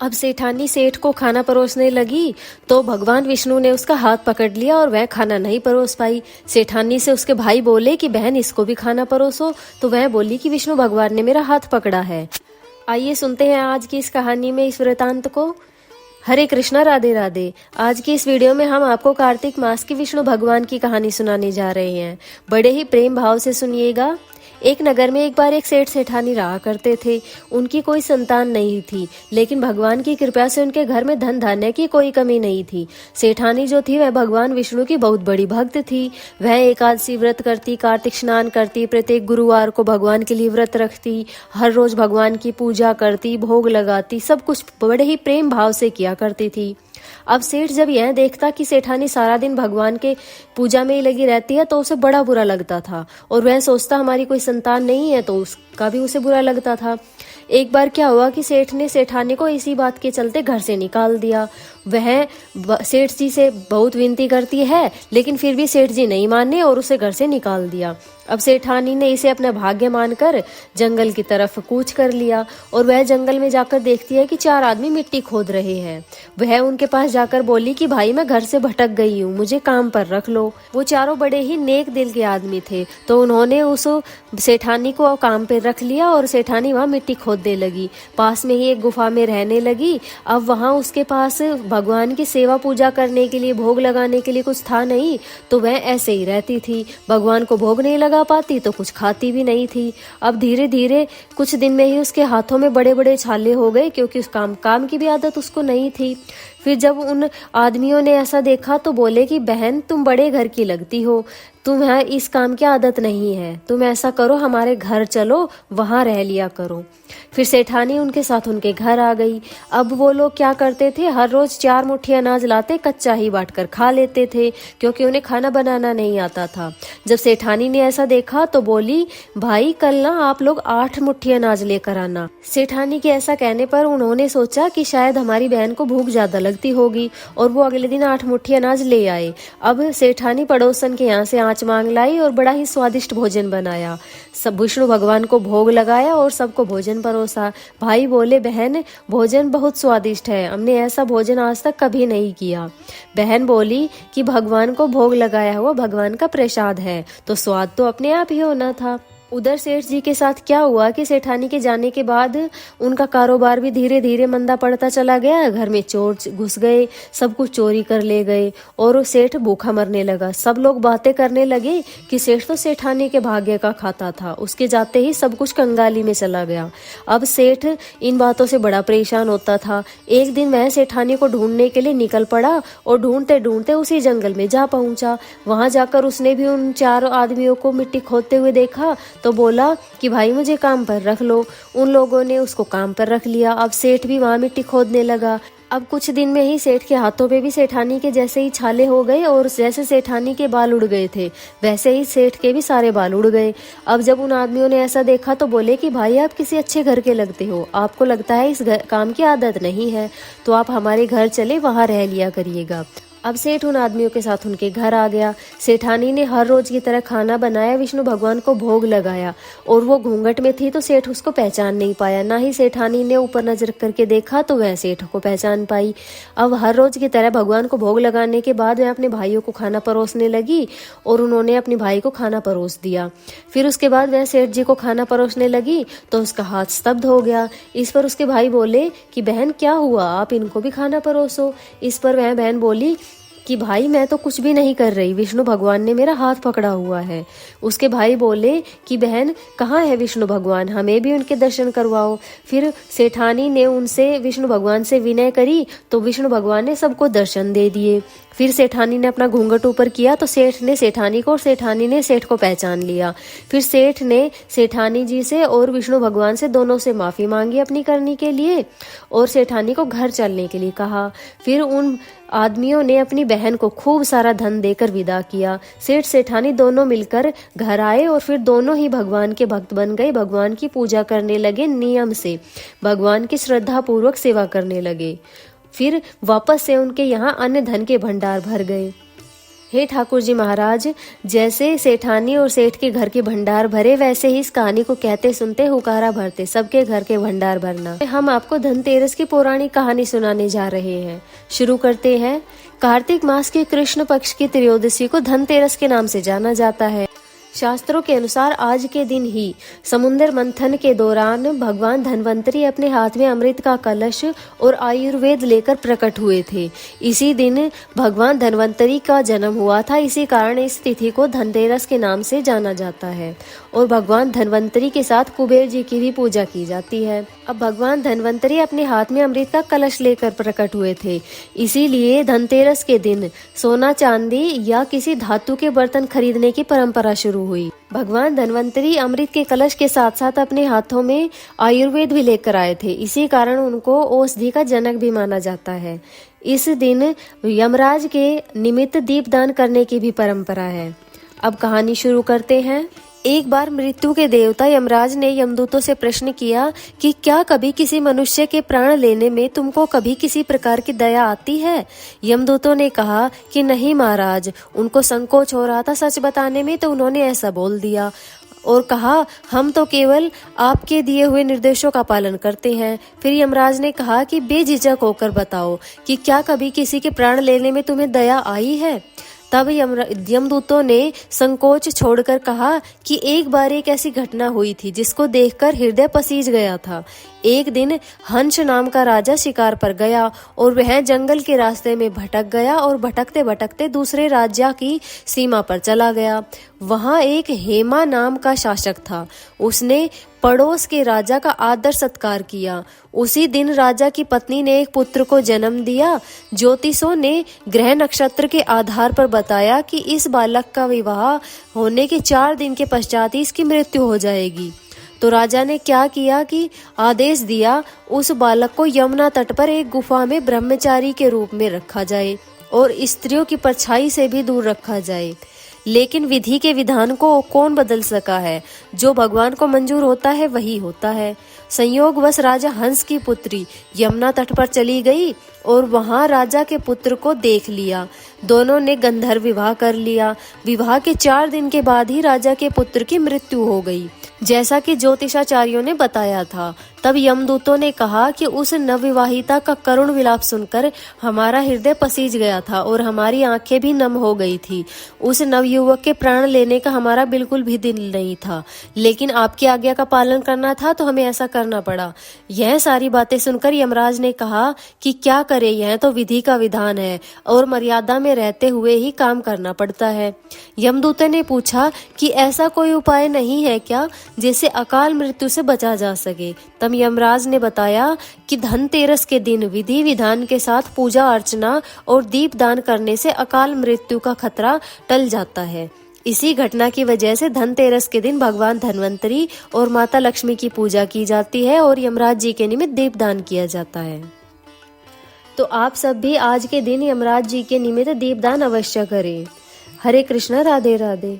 अब सेठानी सेठ को खाना परोसने लगी तो भगवान विष्णु ने उसका हाथ पकड़ लिया और वह खाना नहीं परोस पाई। सेठानी से उसके भाई बोले कि बहन इसको भी खाना परोसो, तो वह बोली कि विष्णु भगवान ने मेरा हाथ पकड़ा है। आइए सुनते हैं आज की इस कहानी में इस वृतांत को। हरे कृष्णा, राधे राधे। आज की इस वीडियो में हम आपको कार्तिक मास की विष्णु भगवान की कहानी सुनाने जा रहे हैं। बड़े ही प्रेम भाव से सुनिएगा। एक नगर में एक बार एक सेठ सेठानी रहा करते थे। उनकी कोई संतान नहीं थी, लेकिन भगवान की कृपा से उनके घर में धन धान्य की कोई कमी नहीं थी। सेठानी जो थी वह भगवान विष्णु की बहुत बड़ी भक्त थी। वह एकादशी व्रत करती, कार्तिक स्नान करती, प्रत्येक गुरुवार को भगवान के लिए व्रत रखती, हर रोज भगवान की पूजा करती, भोग लगाती, सब कुछ बड़े ही प्रेम भाव से किया करती थी। अब सेठ जब यह देखता कि सेठानी सारा दिन भगवान के पूजा में ही लगी रहती है तो उसे बड़ा बुरा लगता था, और वह सोचता हमारी कोई संतान नहीं है, तो उसका भी उसे बुरा लगता था। एक बार क्या हुआ कि सेठ ने सेठानी को इसी बात के चलते घर से निकाल दिया। वह सेठ जी से बहुत विनती करती है, लेकिन फिर भी सेठ जी नहीं माने और उसे घर से निकाल दिया। अब सेठानी ने इसे अपना भाग्य मानकर जंगल की तरफ कूच कर लिया, और वह जंगल में जाकर देखती है कि 4 आदमी मिट्टी खोद रहे हैं। वह उनके पास जाकर बोली कि भाई मैं घर से भटक गई हूँ, मुझे काम पर रख लो। वो चारों बड़े ही नेक दिल के आदमी थे, तो उन्होंने उस सेठानी को काम पर रख लिया और सेठानी वहाँ मिट्टी खोदने लगी। पास में ही एक गुफा में रहने लगी। अब वहाँ उसके पास भगवान की सेवा पूजा करने के लिए, भोग लगाने के लिए कुछ था नहीं, तो वह ऐसे ही रहती थी। भगवान को भोग नहीं लगा पाती तो कुछ खाती भी नहीं थी। अब धीरे धीरे कुछ दिन में ही उसके हाथों में बड़े बड़े छाले हो गए, क्योंकि उस काम की भी आदत उसको नहीं थी। फिर जब उन आदमियों ने ऐसा देखा तो बोले कि बहन तुम बड़े घर की लगती हो, तुम्हें इस काम की आदत नहीं है, तुम ऐसा करो हमारे घर चलो, वहां रह लिया करो। फिर सेठानी उनके साथ उनके घर आ गई। अब वो लोग क्या करते थे, हर रोज 4 मुट्ठी अनाज लाते, कच्चा ही बांट कर खा लेते थे, क्योंकि उन्हें खाना बनाना नहीं आता था। जब सेठानी ने ऐसा देखा तो बोली भाई कल ना आप लोग 8 मुट्ठी अनाज लेकर आना। सेठानी के ऐसा कहने पर उन्होंने सोचा कि शायद हमारी बहन को भूख ज्यादा लगती होगी, और वो अगले दिन 8 मुट्ठी अनाज ले आए। अब सेठानी पड़ोसन के यहाँ से आँच मांग लाई और बड़ा ही स्वादिष्ट भोजन बनाया। सब विष्णु भगवान को भोग लगाया और सबको भोजन परोसा। भाई बोले बहन भोजन बहुत स्वादिष्ट है, हमने ऐसा भोजन आज तक कभी नहीं किया। बहन बोली कि भगवान को भोग लगाया हुआ भगवान का प्रसाद है, तो स्वाद तो अपने आप ही होना था। उधर सेठ जी के साथ क्या हुआ कि सेठानी के जाने के बाद उनका कारोबार भी धीरे धीरे मंदा पड़ता चला गया। घर में चोर घुस गए, सब कुछ चोरी कर ले गए, और सेठ भूखा मरने लगा। सब लोग बातें करने लगे कि सेठ तो सेठानी के भाग्य का खाता था, उसके जाते ही सब कुछ कंगाली में चला गया। अब सेठ इन बातों से बड़ा परेशान होता था। एक दिन वह सेठानी को ढूंढने के लिए निकल पड़ा, और ढूंढते ढूंढते उसी जंगल में जा पहुंचा। वहां जाकर उसने भी उन 4 आदमियों को मिट्टी खोदते हुए देखा, तो बोला कि भाई मुझे काम पर रख लो। उन लोगों ने उसको काम पर रख लिया। अब सेठ भी वहां मिट्टी खोदने लगा। अब कुछ दिन में ही सेठ के हाथों पे भी सेठानी के जैसे ही छाले हो गए, और जैसे सेठानी के बाल उड़ गए थे वैसे ही सेठ के भी सारे बाल उड़ गए। अब जब उन आदमियों ने ऐसा देखा तो बोले कि भाई आप किसी अच्छे घर के लगते हो, आपको लगता है इस काम की आदत नहीं है, तो आप हमारे घर चले, वहां रह लिया करिएगा। अब सेठ उन आदमियों के साथ उनके घर आ गया। सेठानी ने हर रोज की तरह खाना बनाया, विष्णु भगवान को भोग लगाया, और वो घूंघट में थी तो सेठ उसको पहचान नहीं पाया। ना ही सेठानी ने ऊपर नजर करके देखा तो वह सेठ को पहचान पाई। अब हर रोज की तरह भगवान को भोग लगाने के बाद वह अपने भाइयों को खाना परोसने लगी, और उन्होंने अपने भाई को खाना परोस दिया। फिर उसके बाद वह सेठ जी को खाना परोसने लगी तो उसका हाथ स्तब्ध हो गया। इस पर उसके भाई बोले कि बहन क्या हुआ, आप इनको भी खाना परोसो। इस पर वह बहन बोली कि भाई मैं तो कुछ भी नहीं कर रही, विष्णु भगवान ने मेरा हाथ पकड़ा हुआ है। उसके भाई बोले कि बहन कहाँ है विष्णु भगवान, हमें भी उनके दर्शन करवाओ। फिर सेठानी ने उनसे विष्णु भगवान से विनय करी तो विष्णु भगवान ने सबको दर्शन दे दिए। फिर सेठानी ने अपना घूंघट ऊपर किया तो सेठ ने सेठानी को और सेठानी ने सेठ को पहचान लिया। फिर सेठ ने सेठानी जी से और विष्णु भगवान से दोनों से माफी मांगी अपनी करनी के लिए, और सेठानी को घर चलने के लिए कहा। फिर उन आदमियों ने अपनी बहन को खूब सारा धन देकर विदा किया। सेठ सेठानी दोनों मिलकर घर आए और फिर दोनों ही भगवान के भक्त बन गए। भगवान की पूजा करने लगे नियम से, भगवान की श्रद्धा पूर्वक सेवा करने लगे। फिर वापस से उनके यहाँ अन्य धन के भंडार भर गए। हे ठाकुर जी महाराज, जैसे सेठानी और सेठ के घर के भंडार भरे, वैसे ही इस कहानी को कहते सुनते हुकारा भरते सबके घर के भंडार भरना। हम आपको धनतेरस की पौराणिक कहानी सुनाने जा रहे हैं। शुरू करते हैं। कार्तिक मास के कृष्ण पक्ष की त्रयोदशी को धनतेरस के नाम से जाना जाता है। शास्त्रों के अनुसार आज के दिन ही समुद्र मंथन के दौरान भगवान धन्वंतरी अपने हाथ में अमृत का कलश और आयुर्वेद लेकर प्रकट हुए थे। इसी दिन भगवान धन्वंतरी का जन्म हुआ था। इसी कारण इस तिथि को धनतेरस के नाम से जाना जाता है और भगवान धन्वंतरी के साथ कुबेर जी की भी पूजा की जाती है। अब भगवान धन्वंतरी अपने हाथ में अमृत का कलश लेकर प्रकट हुए थे, इसीलिए धनतेरस के दिन सोना चांदी या किसी धातु के बर्तन खरीदने की परंपरा शुरू हुई। भगवान धन्वंतरी अमृत के कलश के साथ साथ अपने हाथों में आयुर्वेद भी लेकर आए थे। इसी कारण उनको औषधि का जनक भी माना जाता है। इस दिन यमराज के निमित्त दीपदान करने की भी परंपरा है। अब कहानी शुरू करते हैं। एक बार मृत्यु के देवता यमराज ने यमदूतों से प्रश्न किया कि क्या कभी किसी मनुष्य के प्राण लेने में तुमको कभी किसी प्रकार की दया आती है? यमदूतों ने कहा कि नहीं महाराज। उनको संकोच हो रहा था सच बताने में, तो उन्होंने ऐसा बोल दिया और कहा हम तो केवल आपके दिए हुए निर्देशों का पालन करते हैं। फिर यमराज ने कहा कि बेझिझक होकर बताओ कि क्या कभी किसी के प्राण लेने में तुम्हें दया आई है? तब यमदूतों ने संकोच छोड़कर कहा कि एक बार एक ऐसी घटना हुई थी जिसको देखकर हृदय पसीज गया था। एक दिन हंस नाम का राजा शिकार पर गया और वह जंगल के रास्ते में भटक गया और भटकते भटकते दूसरे राज्य की सीमा पर चला गया। वहां एक हेमा नाम का शासक था। उसने पड़ोस के राजा का आदर सत्कार किया। उसी दिन राजा की पत्नी ने एक पुत्र को जन्म दिया। ज्योतिषों ने ग्रह नक्षत्र के आधार पर बताया कि इस बालक का विवाह होने के 4 दिन के पश्चात ही इसकी मृत्यु हो जाएगी। तो राजा ने क्या किया कि आदेश दिया उस बालक को यमुना तट पर एक गुफा में ब्रह्मचारी के रूप में रखा जाए और स्त्रियों की परछाई से भी दूर रखा जाए। लेकिन विधि के विधान को कौन बदल सका है? जो भगवान को मंजूर होता है वही होता है। संयोगवश राजा हंस की पुत्री यमुना तट पर चली गई और वहां राजा के पुत्र को देख लिया। दोनों ने गंधर्व विवाह कर लिया। विवाह के 4 दिन के बाद ही राजा के पुत्र की मृत्यु हो गई, जैसा कि ज्योतिषाचार्यों ने बताया था। तब यमदूतों ने कहा कि उस नवविवाहिता का करुण विलाप सुनकर हमारा हृदय पसीज गया था और हमारी आंखें भी नम हो गई थी। उस नवयुवक के प्राण लेने का हमारा बिल्कुल भी दिल नहीं था, लेकिन आपकी आज्ञा का पालन करना था तो हमें ऐसा करना पड़ा। यह सारी बातें सुनकर यमराज ने कहा कि क्या करे, यह तो विधि का विधान है और मर्यादा में रहते हुए ही काम करना पड़ता है। यमदूत ने पूछा कि ऐसा कोई उपाय नहीं है क्या जिससे अकाल मृत्यु से बचा जा सके? तब यमराज ने बताया कि धनतेरस के दिन विधि विधान के साथ पूजा अर्चना और दीप दान करने से अकाल मृत्यु का खतरा टल जाता है। इसी घटना की वजह से धनतेरस के दिन भगवान धन्वंतरी और माता लक्ष्मी की पूजा की जाती है और यमराज जी के निमित्त दीप दान किया जाता है। तो आप सब भी आज के दिन यमराज जी के निमित्त दीपदान अवश्य करें। हरे कृष्णा, राधे राधे।